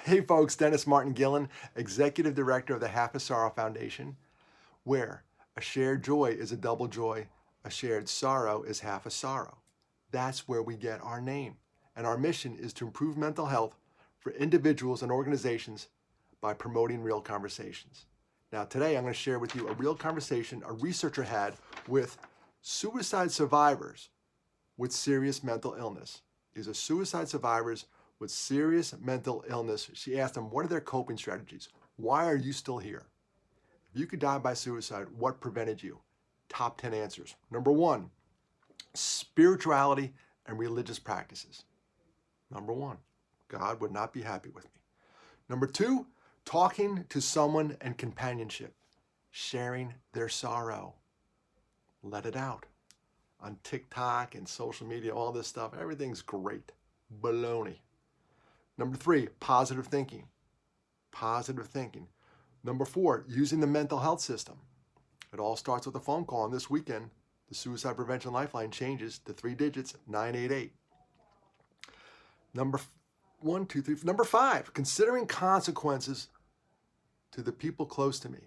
Hey folks, Dennis Martin Gillen, Executive Director of the Half a Sorrow Foundation, where a shared joy is a double joy, a shared sorrow is half a sorrow. That's where we get our name. And our mission is to improve mental health for individuals and organizations by promoting real conversations. Now, today I'm going to share with you a real conversation a researcher had with suicide survivors with serious mental illness. These are suicide survivors with serious mental illness. She asked them, what are their coping strategies? Why are you still here? If you could die by suicide, what prevented you? Top 10 answers. Number 1, spirituality and religious practices. Number 1, God would not be happy with me. Number 2, talking to someone and companionship, sharing their sorrow. Let it out. On TikTok and social media, all this stuff, everything's great. Baloney. Number 3, positive thinking. Positive thinking. Number 4, using the mental health system. It all starts with a phone call, and this weekend, the Suicide Prevention Lifeline changes to 3 digits, 988. Number 5, considering consequences to the people close to me.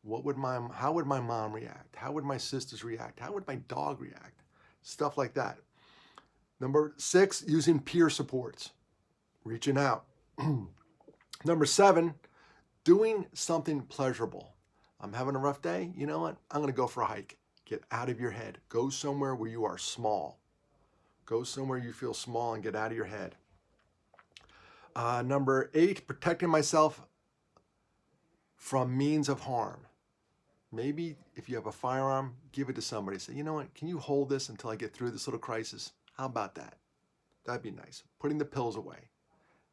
How would my mom react? How would my sisters react? How would my dog react? Stuff like that. Number 6, using peer supports. Reaching out. Number 7, doing something pleasurable. I'm having a rough day. You know what? I'm going to go for a hike. Get out of your head. Go somewhere where you are small. Go somewhere you feel small and get out of your head. Number 8, protecting myself from means of harm. Maybe if you have a firearm, give it to somebody. Say, you know what? Can you hold this until I get through this little crisis? How about that? That'd be nice. Putting the pills away.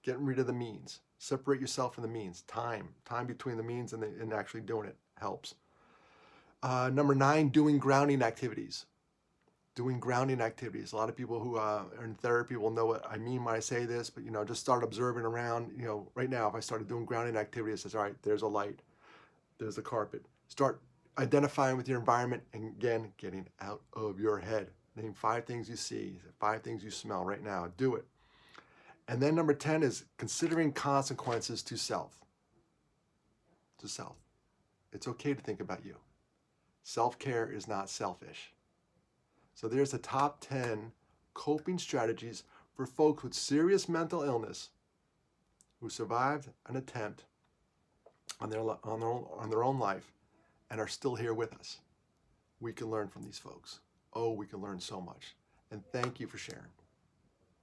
Getting rid of the means. Separate yourself from the means. Time between the means and actually doing it helps. Number 9, doing grounding activities. Doing grounding activities. A lot of people who are in therapy will know what I mean when I say this, but just start observing around. Right now, if I started doing grounding activities, it says, all right, there's a light, there's the carpet. Start identifying with your environment and again, getting out of your head. Name 5 things you see, 5 things you smell right now. Do it. And then number 10 is considering consequences to self. To self. It's okay to think about you. Self-care is not selfish. So there's the top 10 coping strategies for folks with serious mental illness who survived an attempt on their own life and are still here with us. We can learn from these folks. Oh, we can learn so much. And thank you for sharing.